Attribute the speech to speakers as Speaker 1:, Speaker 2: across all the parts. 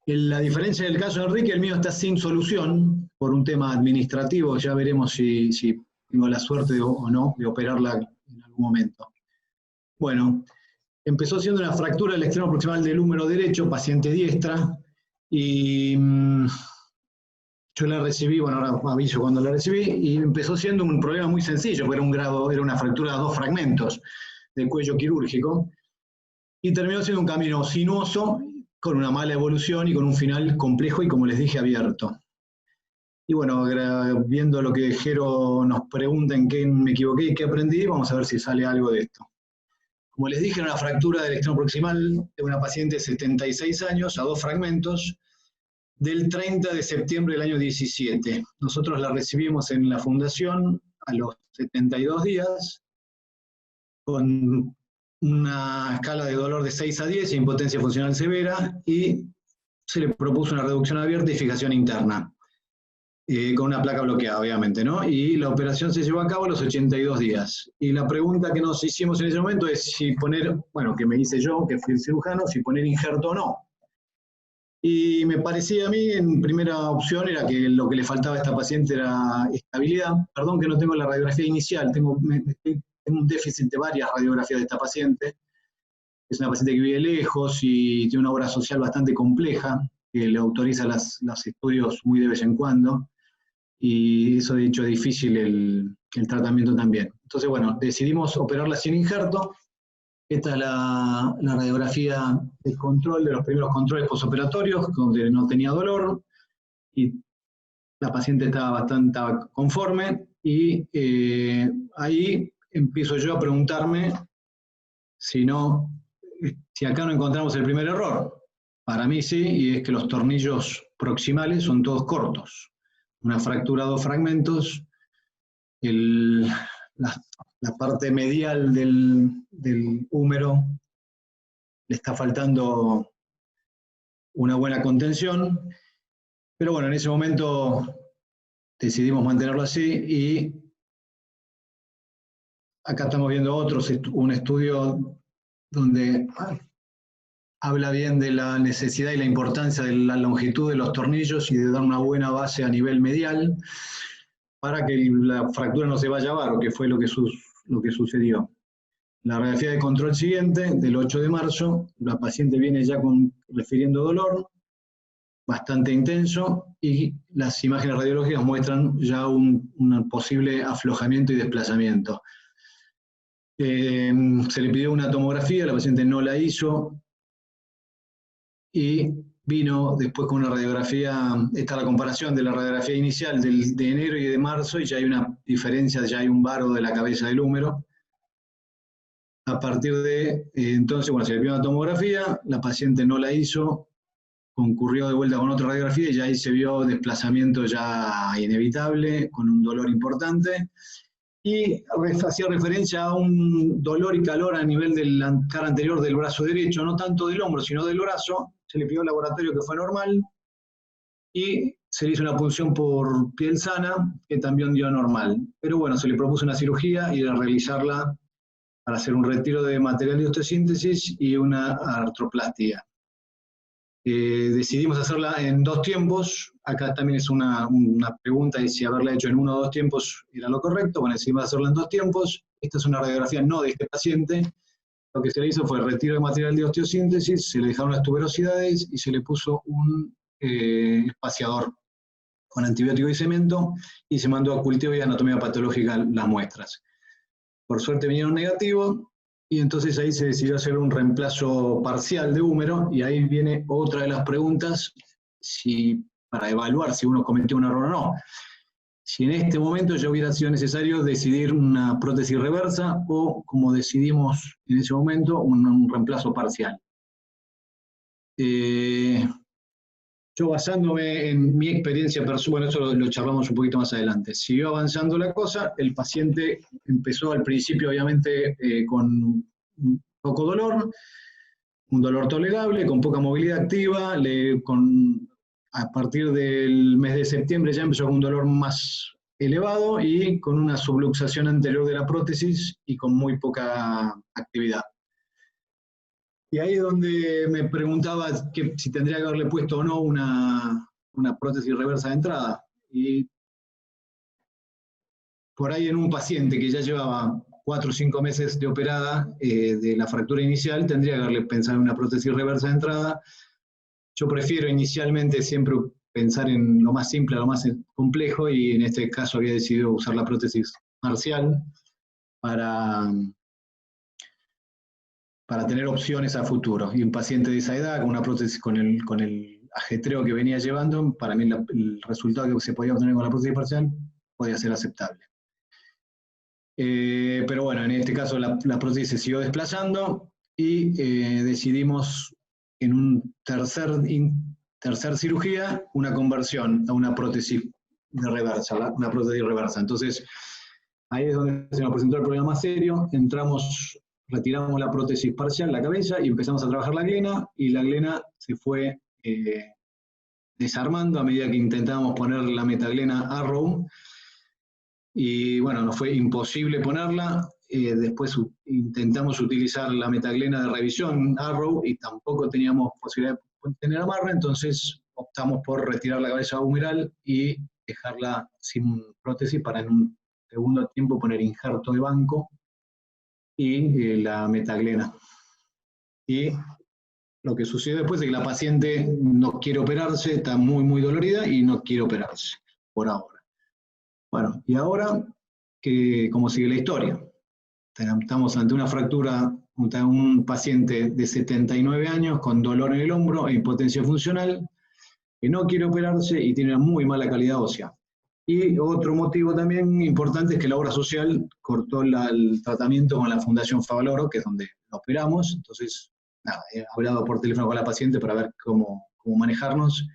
Speaker 1: La diferencia del caso de Enrique, el mío está sin solución por un tema administrativo, ya veremos si tengo la suerte o no de operarla en algún momento. Bueno, empezó siendo una fractura del extremo proximal del húmero derecho, paciente diestra, y yo la recibí, bueno, ahora aviso cuando la recibí, y empezó siendo un problema muy sencillo, porque era una fractura de 2 fragmentos del cuello quirúrgico, y terminó siendo un camino sinuoso, con una mala evolución y con un final complejo y, como les dije, abierto. Y bueno, viendo lo que Jero nos pregunta en qué me equivoqué y qué aprendí, vamos a ver si sale algo de esto. Como les dije, era una fractura del extremo proximal de una paciente de 76 años a 2 fragmentos del 30 de septiembre del año 17. Nosotros la recibimos en la fundación a los 72 días con una escala de dolor de 6 a 10, impotencia funcional severa, y se le propuso una reducción abierta y fijación interna, con una placa bloqueada, obviamente, ¿no? Y la operación se llevó a cabo a los 82 días. Y la pregunta que nos hicimos en ese momento es si poner, bueno, que me hice yo, que fui el cirujano, si poner injerto o no. Y me parecía a mí, en primera opción, era que lo que le faltaba a esta paciente era estabilidad. Perdón que no tengo la radiografía inicial, tengo un déficit de varias radiografías de esta paciente. Es una paciente que vive lejos y tiene una obra social bastante compleja, que le autoriza los estudios muy de vez en cuando, y eso de hecho es difícil el tratamiento también. Entonces, bueno, decidimos operarla sin injerto. Esta es la radiografía de control, de los primeros controles posoperatorios, donde no tenía dolor, y la paciente estaba bastante conforme, y ahí empiezo yo a preguntarme si acá no encontramos el primer error. Para mí sí, y es que los tornillos proximales son todos cortos. Una fractura a 2 fragmentos, la parte medial del húmero le está faltando una buena contención, pero bueno, en ese momento decidimos mantenerlo así, y acá estamos viendo un estudio donde habla bien de la necesidad y la importancia de la longitud de los tornillos y de dar una buena base a nivel medial para que la fractura no se vaya a abajo, que fue lo que sucedió. La radiografía de control siguiente, del 8 de marzo, la paciente viene ya refiriendo dolor bastante intenso, y las imágenes radiológicas muestran ya un posible aflojamiento y desplazamiento. Se le pidió una tomografía, la paciente no la hizo, y vino después con una radiografía. Esta es la comparación de la radiografía inicial de enero y de marzo, y ya hay una diferencia, ya hay un varo de la cabeza del húmero. A partir de entonces, bueno, se le pidió una tomografía, la paciente no la hizo, concurrió de vuelta con otra radiografía, y ya ahí se vio desplazamiento ya inevitable, con un dolor importante, y hacía referencia a un dolor y calor a nivel de la cara anterior del brazo derecho, no tanto del hombro, sino del brazo. Se le pidió al laboratorio, que fue normal, y se le hizo una punción por piel sana, que también dio normal. Pero bueno, se le propuso una cirugía y realizarla para hacer un retiro de material de osteosíntesis y una artroplastia. Decidimos hacerla en 2 tiempos. Acá también es una pregunta de si haberla hecho en 1 o 2 tiempos era lo correcto. Bueno, decidimos hacerla en 2 tiempos. Esta es una radiografía no de este paciente. Lo que se le hizo fue retiro de material de osteosíntesis, se le dejaron las tuberosidades y se le puso un espaciador con antibiótico y cemento, y se mandó a cultivo y anatomía patológica las muestras. Por suerte vinieron negativos, y entonces ahí se decidió hacer un reemplazo parcial de húmero, y ahí viene otra de las preguntas, para evaluar si uno cometió un error o no. Si en este momento ya hubiera sido necesario decidir una prótesis reversa, o, como decidimos en ese momento, un reemplazo parcial. Yo, basándome en mi experiencia personal, bueno, eso lo charlamos un poquito más adelante, siguió avanzando la cosa. El paciente empezó al principio, obviamente, con poco dolor, un dolor tolerable, con poca movilidad activa. A partir del mes de septiembre ya empezó con un dolor más elevado y con una subluxación anterior de la prótesis y con muy poca actividad. Y ahí es donde me preguntaba si tendría que haberle puesto o no una prótesis reversa de entrada. Y por ahí en un paciente que ya llevaba 4 o 5 meses de operada de la fractura inicial, tendría que haberle pensado en una prótesis reversa de entrada. Yo prefiero inicialmente siempre pensar en lo más simple, lo más complejo, y en este caso había decidido usar la prótesis marcial para tener opciones a futuro. Y un paciente de esa edad, con una prótesis con el ajetreo que venía llevando, para mí el resultado que se podía obtener con la prótesis parcial podía ser aceptable. Pero bueno, en este caso la prótesis se siguió desplazando y decidimos en un tercer cirugía una conversión a una prótesis de reversa, una prótesis reversa. Entonces, ahí es donde se nos presentó el problema más serio. Retiramos la prótesis parcial, la cabeza, y empezamos a trabajar la glena, y la glena se fue desarmando a medida que intentábamos poner la metaglena Arrow. Y bueno, nos fue imposible ponerla. Después intentamos utilizar la metaglena de revisión Arrow y tampoco teníamos posibilidad de tener amarre, entonces optamos por retirar la cabeza humeral y dejarla sin prótesis para en un segundo tiempo poner injerto de banco y la metaglena. Y lo que sucede después es que la paciente no quiere operarse, está muy, muy dolorida y no quiere operarse por ahora. Bueno, y ahora, ¿cómo sigue la historia? Estamos ante una fractura, un paciente de 79 años con dolor en el hombro e impotencia funcional, que no quiere operarse y tiene una muy mala calidad ósea. Y otro motivo también importante es que la obra social cortó el tratamiento con la Fundación Favaloro, que es donde lo operamos. Entonces, nada, he hablado por teléfono con la paciente para ver cómo manejarnos,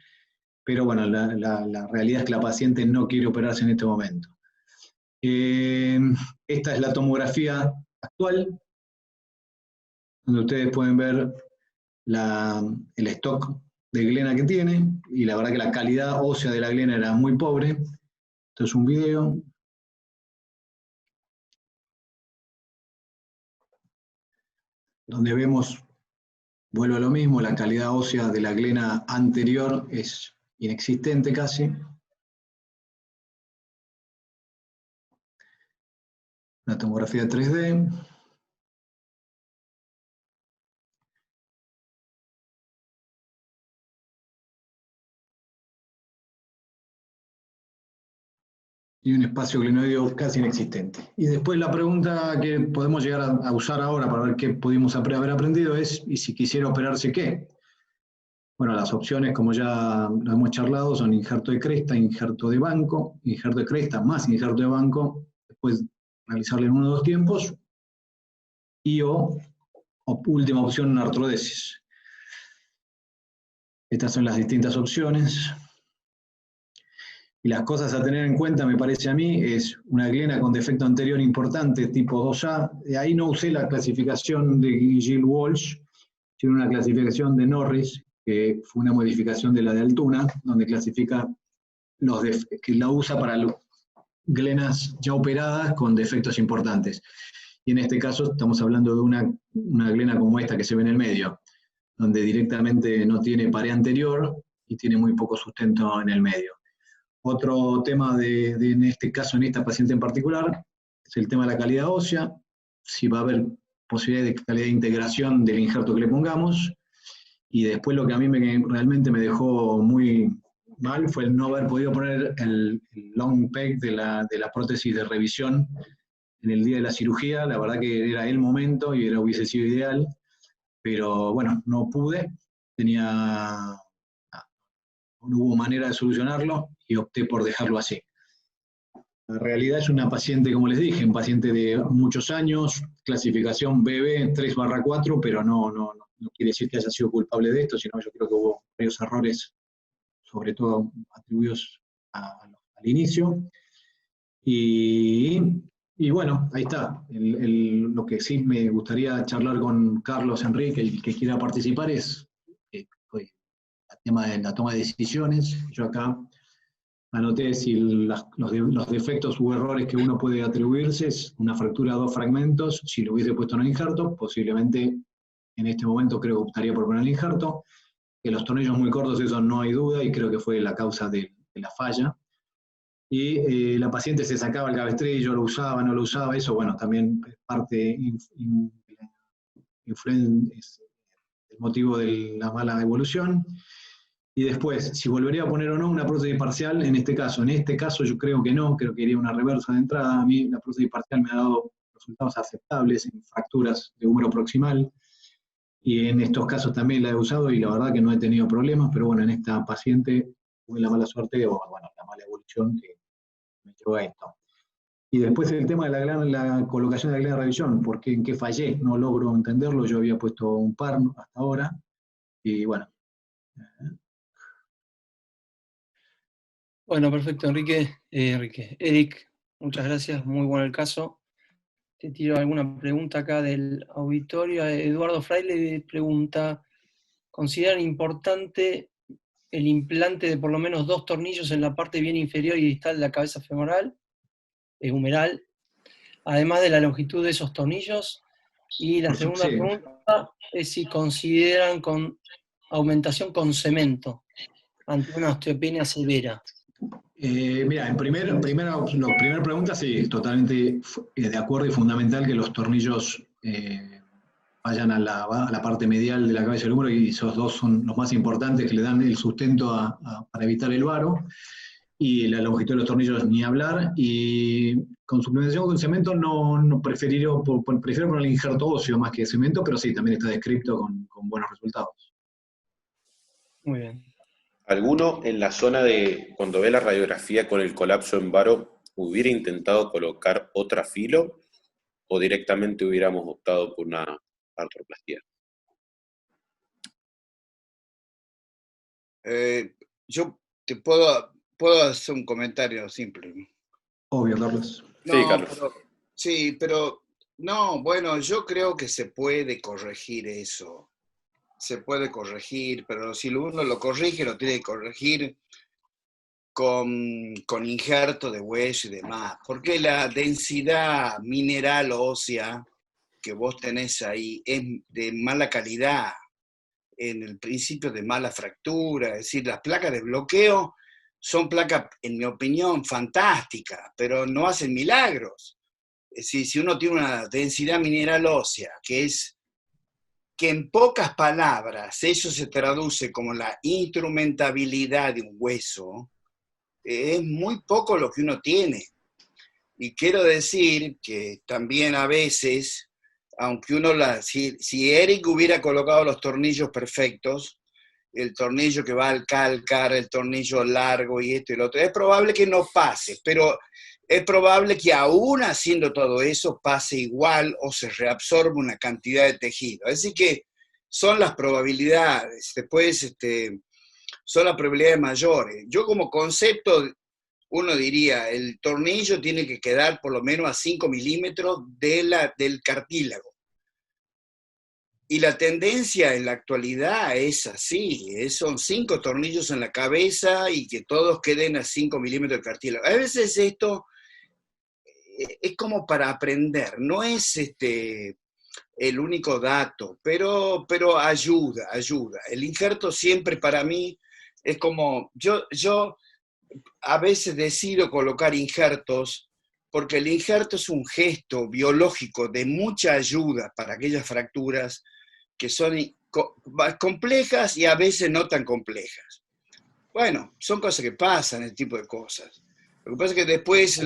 Speaker 1: pero bueno, la realidad es que la paciente no quiere operarse en este momento. Esta es la tomografía actual, donde ustedes pueden ver el stock de glena que tiene, y la verdad que la calidad ósea de la glena era muy pobre. Esto es un video. Donde vemos, vuelvo a lo mismo, la calidad ósea de la glena anterior es inexistente casi. Una tomografía 3D. Y un espacio glenoideo casi inexistente. Y después la pregunta que podemos llegar a usar ahora para ver qué pudimos haber aprendido es, ¿y si quisiera operarse qué? Bueno, las opciones, como ya lo hemos charlado, son injerto de cresta, injerto de banco, injerto de cresta más injerto de banco, después realizarle en 1 o 2 tiempos, y o última opción, una artrodesis. Estas son las distintas opciones. Y las cosas a tener en cuenta, me parece a mí, es una glena con defecto anterior importante, tipo 2A. Ahí no usé la clasificación de Gill Walsh, sino una clasificación de Norris, que fue una modificación de la de Altuna, donde clasifica que la usa para glenas ya operadas con defectos importantes. Y en este caso estamos hablando de una glena como esta que se ve en el medio, donde directamente no tiene pared anterior y tiene muy poco sustento en el medio. Otro tema en este caso, en esta paciente en particular, es el tema de la calidad ósea, si va a haber posibilidad de calidad de integración del injerto que le pongamos, y después lo que a mí realmente me dejó muy mal fue el no haber podido poner el long peg de la prótesis de revisión en el día de la cirugía. La verdad que era el momento y hubiese sido ideal, pero bueno, no pude, no hubo manera de solucionarlo y opté por dejarlo así. La realidad es una paciente, como les dije, un paciente de muchos años, clasificación BB 3/4, pero no quiere decir que haya sido culpable de esto, sino yo creo que hubo varios errores, sobre todo atribuidos al inicio. Y bueno, ahí está. Lo que sí me gustaría charlar con Carlos Enrique, el que quiera participar, es el tema de la toma de decisiones. Yo acá anoté si los defectos u errores que uno puede atribuirse es una fractura a 2 fragmentos. Si lo hubiese puesto en el injerto, posiblemente en este momento creo que optaría por poner el injerto. Que los tornillos muy cortos, eso no hay duda, y creo que fue la causa de la falla. Y la paciente se sacaba el cabestrillo, lo usaba, no lo usaba, eso, bueno, también es parte es el motivo de la mala evolución. Y después, si volvería a poner o no una prótesis parcial, en este caso yo creo que no, creo que iría una reversa de entrada. A mí la prótesis parcial me ha dado resultados aceptables en fracturas de húmero proximal, y en estos casos también la he usado y la verdad que no he tenido problemas, pero bueno, en esta paciente tuve la mala suerte, o bueno, la mala evolución que me llevó a esto. Y después el tema de la colocación de la glena de revisión, porque en qué fallé, no logro entenderlo, yo había puesto un par hasta ahora, y bueno.
Speaker 2: Bueno, perfecto, Eric, muchas gracias, muy bueno el caso. Te tiro alguna pregunta acá del auditorio. Eduardo Fraile pregunta, ¿consideran importante el implante de por lo menos 2 tornillos en la parte bien inferior y distal de la cabeza femoral, humeral, además de la longitud de esos tornillos? Y la segunda
Speaker 1: Sí.
Speaker 2: pregunta es si consideran con aumentación con cemento ante una osteopenia severa.
Speaker 1: Mira, la primera pregunta, sí, totalmente de acuerdo y fundamental que los tornillos vayan a la parte medial de la cabeza del húmero, y esos dos son los más importantes que le dan el sustento para evitar el varo. Y la longitud de los tornillos ni hablar. Y con suplementación con cemento no prefiero poner el injerto óseo más que cemento, pero sí, también está descrito con buenos resultados.
Speaker 2: Muy bien.
Speaker 3: ¿Alguno en la zona de, cuando ve la radiografía con el colapso en varo, hubiera intentado colocar otra filo o directamente hubiéramos optado por una artroplastia?
Speaker 4: Yo te puedo hacer un comentario simple.
Speaker 1: Obvio, Carlos.
Speaker 3: Sí, Carlos.
Speaker 4: Pero no, bueno, yo creo que se puede corregir eso. Se puede corregir, pero si uno lo corrige, lo tiene que corregir con injerto de hueso y demás. Porque la densidad mineral ósea que vos tenés ahí es de mala calidad, en el principio de mala fractura. Es decir, las placas de bloqueo son placas, en mi opinión, fantásticas, pero no hacen milagros. Es decir, si uno tiene una densidad mineral ósea, que en pocas palabras eso se traduce como la instrumentabilidad de un hueso, es muy poco lo que uno tiene. Y quiero decir que también a veces, aunque si Eric hubiera colocado los tornillos perfectos, el tornillo que va al cálcar, el tornillo largo y esto y lo otro, es probable que no pase, pero es probable que aún haciendo todo eso pase igual o se reabsorbe una cantidad de tejido. Así que son las probabilidades, después son las probabilidades mayores. Yo como concepto, uno diría, el tornillo tiene que quedar por lo menos a 5 milímetros del cartílago. Y la tendencia en la actualidad es así, son 5 tornillos en la cabeza y que todos queden a 5 milímetros del cartílago. A veces esto es como para aprender, no es el único dato, pero ayuda. El injerto siempre para mí es como, yo a veces decido colocar injertos porque el injerto es un gesto biológico de mucha ayuda para aquellas fracturas que son complejas y a veces no tan complejas. Bueno, son cosas que pasan, este tipo de cosas. Lo que pasa es que después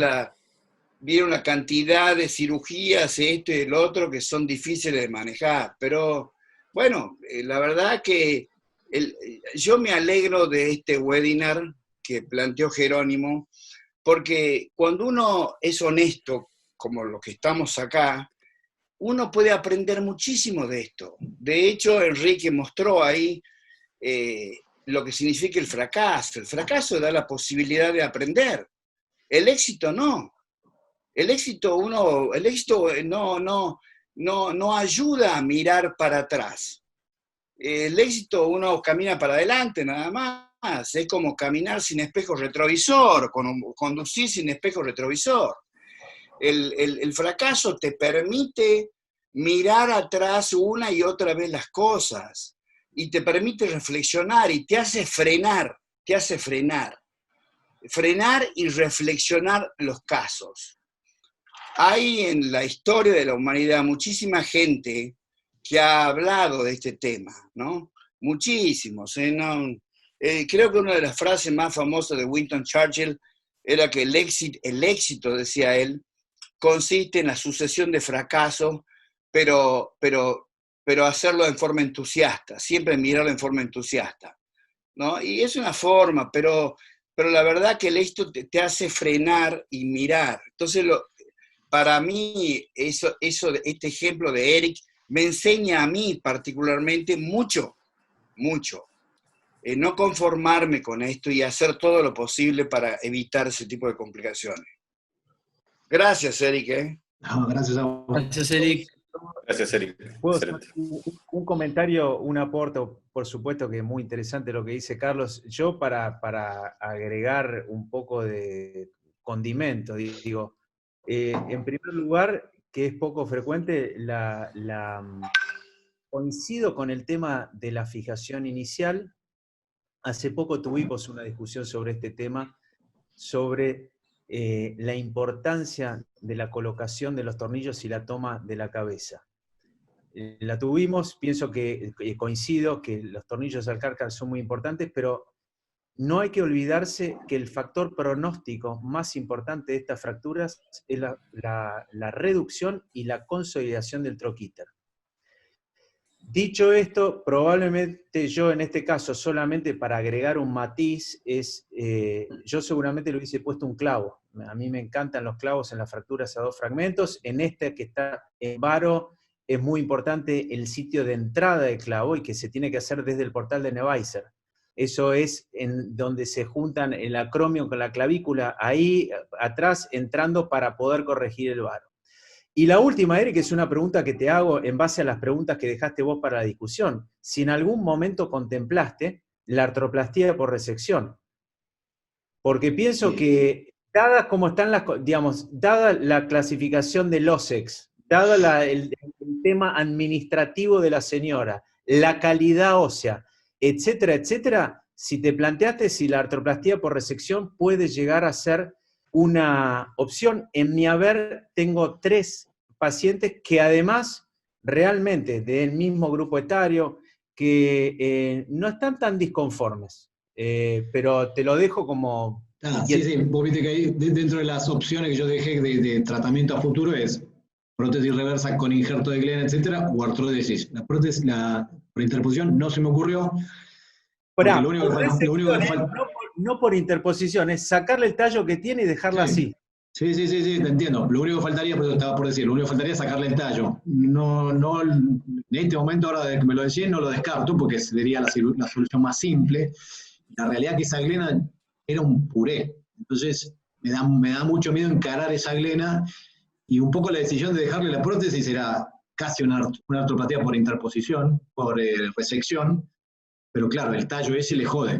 Speaker 4: viene una cantidad de cirugías, esto y el otro, que son difíciles de manejar. Pero bueno, la verdad que yo me alegro de este webinar que planteó Jerónimo, porque cuando uno es honesto, como los que estamos acá, uno puede aprender muchísimo de esto. De hecho, Enrique mostró ahí lo que significa el fracaso. El fracaso da la posibilidad de aprender. El éxito no. El éxito no ayuda a mirar para atrás. El éxito uno camina para adelante nada más. Es como caminar sin espejo retrovisor, conducir sin espejo retrovisor. El fracaso te permite mirar atrás una y otra vez las cosas, y te permite reflexionar, y te hace frenar y reflexionar los casos. Hay en la historia de la humanidad muchísima gente que ha hablado de este tema, ¿no? Muchísimos. Creo que una de las frases más famosas de Winston Churchill era que el éxito, decía él, consiste en la sucesión de fracasos, pero hacerlo en forma entusiasta, siempre mirarlo en forma entusiasta, ¿no? Y es una forma, pero la verdad que el éxito te hace frenar y mirar. Entonces, para mí, este ejemplo de Eric me enseña a mí particularmente mucho. No conformarme con esto y hacer todo lo posible para evitar ese tipo de complicaciones. Gracias, Eric.
Speaker 1: No, gracias a vos.
Speaker 2: Gracias, Eric.
Speaker 3: Gracias, Eric.
Speaker 5: ¿Puedo hacer
Speaker 3: Excelente.
Speaker 5: un comentario, un aporte? Por supuesto que es muy interesante lo que dice Carlos. Yo para agregar un poco de condimento, digo, en primer lugar, que es poco frecuente, coincido con el tema de la fijación inicial. Hace poco tuvimos una discusión sobre este tema, sobre la importancia de la colocación de los tornillos y la toma de la cabeza. La tuvimos, pienso que coincido que los tornillos al cárcar son muy importantes, pero no hay que olvidarse que el factor pronóstico más importante de estas fracturas es la reducción y la consolidación del troquíter. Dicho esto, probablemente yo en este caso, solamente para agregar un matiz, yo seguramente le hubiese puesto un clavo. A mí me encantan los clavos en las fracturas a 2 fragmentos. En este que está en varo, es muy importante el sitio de entrada de clavo y que se tiene que hacer desde el portal de Neuveiser. Eso es en donde se juntan el acromio con la clavícula, ahí atrás entrando para poder corregir el varo. Y la última, Eric, es una pregunta que te hago en base a las preguntas que dejaste vos para la discusión. Si en algún momento contemplaste la artroplastía por resección. Porque pienso que, dadas como están dada la clasificación del OSEX, dado el tema administrativo de la señora, la calidad ósea, etcétera, etcétera, si te planteaste si la artroplastía por resección puede llegar a ser una opción. En mi haber tengo 3 pacientes que además realmente del mismo grupo etario que no están tan disconformes, pero te lo dejo como...
Speaker 1: Sí, vos viste que ahí, dentro de las opciones que yo dejé de tratamiento a futuro es prótesis reversa con injerto de glena, etcétera, o artrodesis. La prótesis por interposición no se me ocurrió.
Speaker 5: Lo único que falta... No por interposición, es sacarle el tallo que tiene y dejarla así.
Speaker 1: Sí, te entiendo. Lo único que faltaría, pero estaba por decir, lo único que faltaría es sacarle el tallo. No, en este momento, ahora de que me lo decís, no lo descarto, porque sería la solución más simple. La realidad es que esa glena era un puré. Entonces, me da mucho miedo encarar esa glena, y un poco la decisión de dejarle la prótesis era casi una artroplatía por interposición, por resección, pero claro, el tallo ese le jode.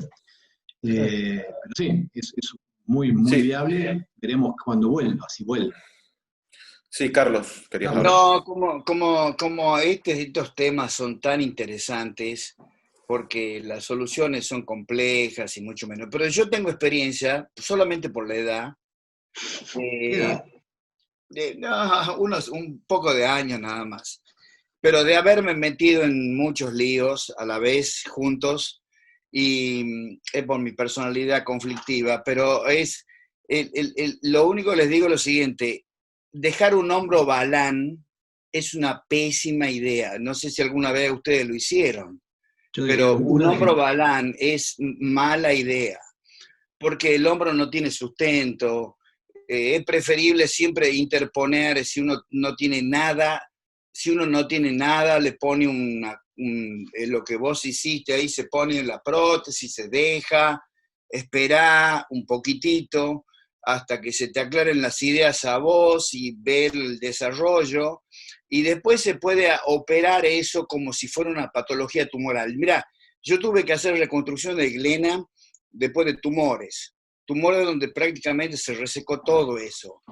Speaker 1: Pero sí, es muy viable. Veremos cuando vuelva, si vuelve.
Speaker 3: Sí, Carlos, querías hablar.
Speaker 4: No, como estos temas son tan interesantes, porque las soluciones son complejas y mucho menos. Pero yo tengo experiencia, solamente por la edad, un poco de años nada más, pero de haberme metido en muchos líos a la vez, juntos, y es por mi personalidad conflictiva, pero lo único que les digo es lo siguiente: dejar un hombro balán es una pésima idea. No sé si alguna vez ustedes lo hicieron, pero un hombro balán es mala idea, porque el hombro no tiene sustento. Es preferible siempre interponer. Si uno no tiene nada, le pone lo que vos hiciste ahí, se pone la prótesis, se deja, espera un poquitito hasta que se te aclaren las ideas a vos y ver el desarrollo, y después se puede operar eso como si fuera una patología tumoral. Mirá, yo tuve que hacer reconstrucción de glena después de tumores donde prácticamente se resecó todo eso,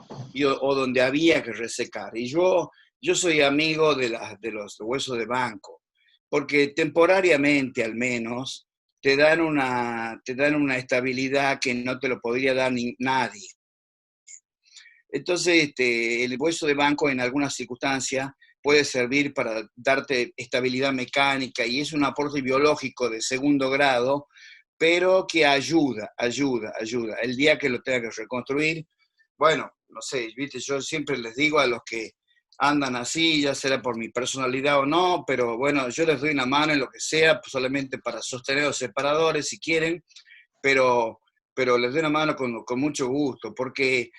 Speaker 4: o donde había que resecar. Y yo yo soy amigo de los huesos de banco, porque temporariamente al menos te dan una estabilidad que no te lo podría dar nadie. Entonces, el hueso de banco en algunas circunstancias puede servir para darte estabilidad mecánica y es un aporte biológico de segundo grado, pero que ayuda. El día que lo tenga que reconstruir, bueno, no sé, ¿viste? Yo siempre les digo a los que andan así, ya será por mi personalidad o no, pero bueno, yo les doy una mano en lo que sea, pues solamente para sostener los separadores si quieren, pero les doy una mano con mucho gusto, porque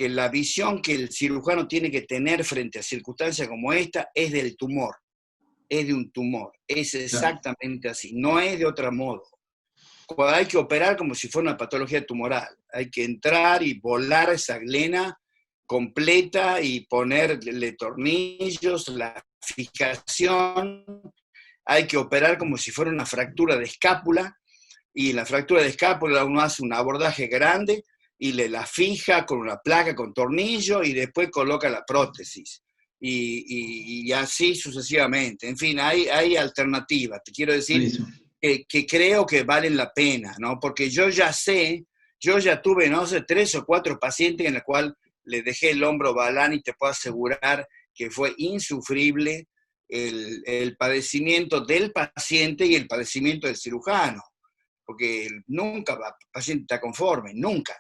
Speaker 4: la visión que el cirujano tiene que tener frente a circunstancias como esta es del tumor, es de un tumor, es exactamente así, no es de otro modo. Cuando hay que operar como si fuera una patología tumoral, hay que entrar y volar esa glena completa y ponerle tornillos, la fijación, hay que operar como si fuera una fractura de escápula, y en la fractura de escápula uno hace un abordaje grande y la fija con una placa con tornillo y después coloca la prótesis. Y así sucesivamente. En fin, hay alternativas. Te quiero decir que creo que valen la pena, ¿no? Porque yo ya tuve, no sé, 3 o 4 pacientes en los cuales le dejé el hombro balán y te puedo asegurar que fue insufrible el padecimiento del paciente y el padecimiento del cirujano. Porque nunca el paciente está conforme, nunca.